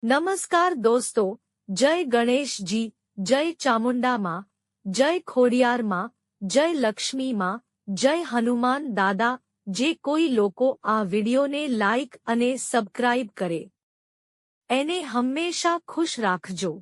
નમસ્કાર દોસ્તો, જય ગણેશજી, જય ચામુંડા માં, જય ખોડિયાર માં, જય લક્ષ્મી માં, જય હનુમાન દાદા। જે કોઈ લોકો આ વિડિયોને લાઈક અને સબસ્ક્રાઇબ કરે એને હંમેશા ખુશ રાખજો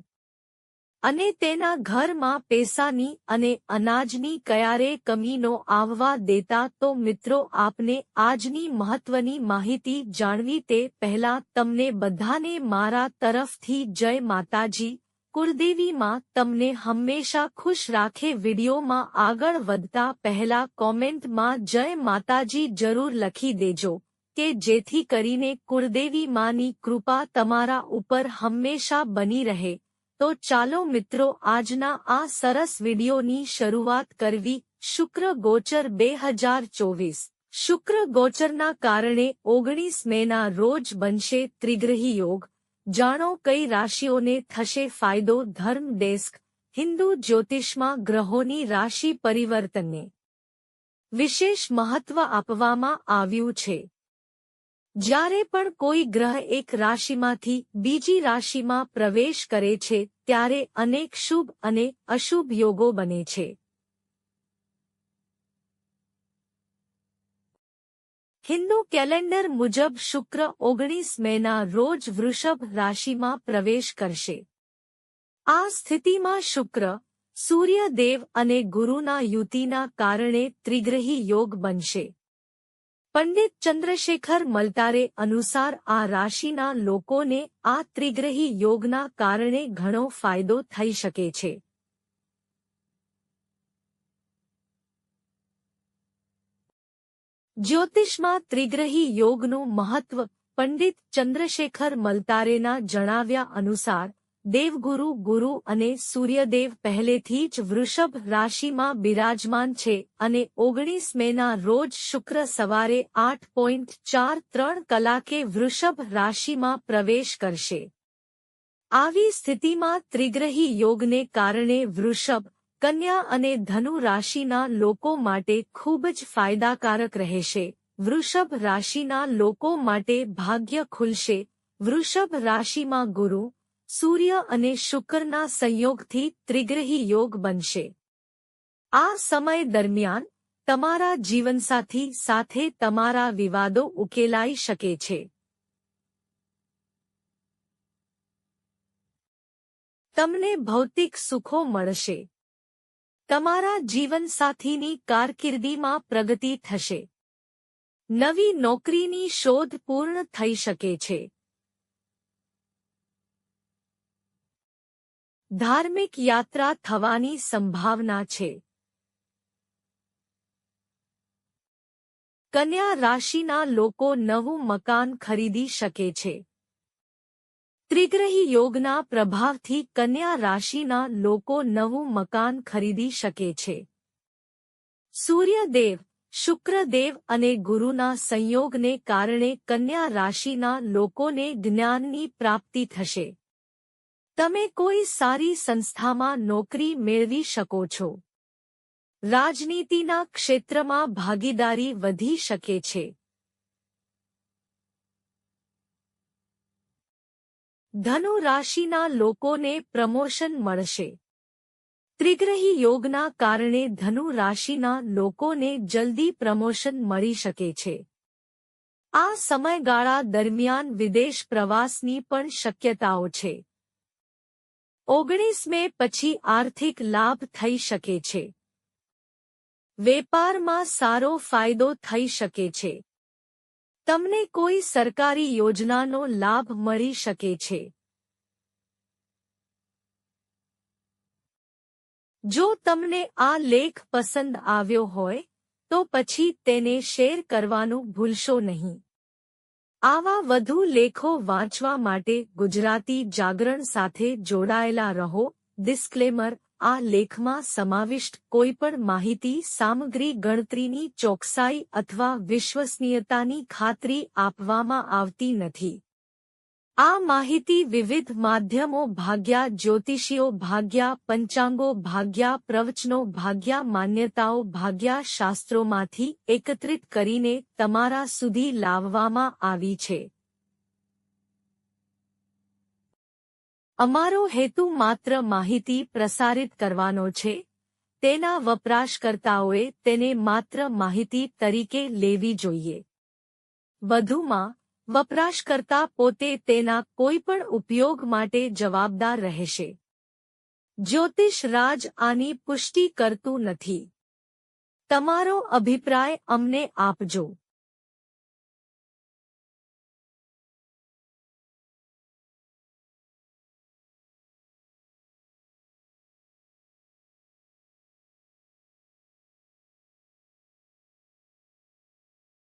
અને તેના ઘરમાં પૈસાની અને અનાજની ક્યારે કમી ન આવવા દેતા। તો મિત્રો, આપને આજની મહત્વની માહિતી જાણવી તે પહેલા તમને બધાને મારા તરફથી જય માતાજી। કુળદેવી માં તમને હંમેશા ખુશ રાખે। વિડિયોમાં આગળ વધતા પહેલા કોમેન્ટમાં જય માતાજી જરૂર લખી દેજો કે જેથી કરીને કુળદેવી માની કૃપા તમારા ઉપર હંમેશા બની રહે। તો ચાલો મિત્રો, આજના આ સરસ વિડિયોની શરૂઆત કરવી। શુક્ર ગોચર 2024। શુક્ર ગોચરના કારણે 19 મેના રોજ બનશે ત્રિગ્રહી યોગ। જાણો કઈ રાશિઓને થશે ફાયદો। ધર્મ ડેસ્ક। હિન્દુ જ્યોતિષમાં ગ્રહોની રાશિ પરિવર્તનને વિશેષ મહત્વ આપવામાં આવ્યું છે। જ્યારે પણ કોઈ ગ્રહ એક રાશિમાંથી બીજી રાશિમાં પ્રવેશ કરે છે ત્યારે અનેક શુભ અને અશુભ યોગો બને છે। હિન્દુ કેલેન્ડર મુજબ શુક્ર 19 મેના રોજ વૃષભ રાશિમાં પ્રવેશ કરશે। આ સ્થિતિમાં શુક્ર, સૂર્યદેવ અને ગુરુના યુતિના કારણે ત્રિગ્રહી યોગ બનશે। પંડિત ચંદ્રશેખર મલતારે અનુસાર આ રાશિના લોકોને આ ત્રિગ્રહી યોગના કારણે ઘણો ફાયદો થઈ શકે છે। જ્યોતિષમાં ત્રિગ્રહી યોગનું મહત્વ। પંડિત ચંદ્રશેખર મલતારેના જણાવ્યા અનુસાર દેવગુરુ ગુરુ અને સૂર્યદેવ પહેલેથી જ વૃષભ રાશિમાં બિરાજમાન છે અને 19 મેના રોજ શુક્ર સવારે 8:43 કલાકે વૃષભ રાશિમાં પ્રવેશ કરશે। આવી સ્થિતિમાં ત્રિગ્રહી યોગને કારણે વૃષભ, કન્યા અને ધનુ રાશિના લોકો માટે ખૂબ જ ફાયદાકારક રહેશે। વૃષભ રાશિના લોકો માટે ભાગ્ય ખુલશે। વૃષભ રાશિમાં ગુરુ, સૂર્ય અને શુક્રના સંયોગથી ત્રિગ્રહી યોગ બનશે। આ સમય દરમિયાન તમારા જીવનસાથી સાથે તમારા વિવાદો ઉકેલાઈ શકે છે। તમને ભૌતિક સુખો મળશે। તમારા જીવનસાથીની કારકિર્દીમાં પ્રગતિ થશે। નવી નોકરીની શોધ પૂર્ણ થઈ શકે છે। ધાર્મિક યાત્રા થવાની સંભાવના છે। કન્યા રાશિના લોકો નવું મકાન ખરીદી શકે છે। ત્રિગ્રહી યોગના પ્રભાવથી કન્યા રાશિના લોકો નવું મકાન ખરીદી શકે છે। સૂર્યદેવ, શુક્રદેવ અને ગુરુના સંયોગને કારણે કન્યા રાશિના લોકોને જ્ઞાનની પ્રાપ્તિ થશે। તમે કોઈ સારી સંસ્થામાં નોકરી મેળવી શકો છો। રાજનીતિના ક્ષેત્રમાં ભાગીદારી વધી શકે છે। ધનુ રાશિના લોકોને પ્રમોશન મળશે। ત્રિગ્રહી યોગના કારણે ધનુ રાશિના લોકોને જલ્દી પ્રમોશન મળી શકે છે। આ સમયગાળા દરમિયાન વિદેશ પ્રવાસની પણ શક્યતાઓ છે। 19 મે પછી આર્થિક લાભ થઈ શકે છે। વેપારમાં સારો ફાયદો થઈ શકે છે। તમને કોઈ સરકારી યોજનાનો લાભ મળી શકે છે। જો તમને આ લેખ પસંદ આવ્યો હોય તો પછી તેને શેર કરવાનું ભૂલશો નહીં। આવા વધુ લેખો વાંચવા માટે ગુજરાતી જાગરણ સાથે જોડાયેલા રહો। ડિસ્ક્લેમર: આ લેખમાં સમાવિષ્ટ કોઈપણ માહિતી સામગ્રી ગણતરીની ચોકસાઈ અથવા વિશ્વસનીયતાની ખાતરી આપવામાં આવતી નથી। આ માહિતી વિવિધ માધ્યમો ભાગ્યા જ્યોતિષીઓ ભાગ્યા પંચાંગો ભાગ્યા પ્રવચનો ભાગ્યા માન્યતાઓ ભાગ્યા શાસ્ત્રોમાંથી એકત્રિત કરીને તમારા સુધી લાવવામાં આવી છે। અમારો હેતુ માત્ર માહિતી પ્રસારિત કરવાનો છે, તેના વપરાશકર્તાઓએ તેને માત્ર માહિતી તરીકે લેવી જોઈએ. વધુમાં, વપરાશકર્તા પોતે તેના કોઈપણ ઉપયોગ માટે જવાબદાર રહેશે. જ્યોતિષ રાજ આની પુષ્ટિ કરતું નથી. તમારો અભિપ્રાય અમને આપજો.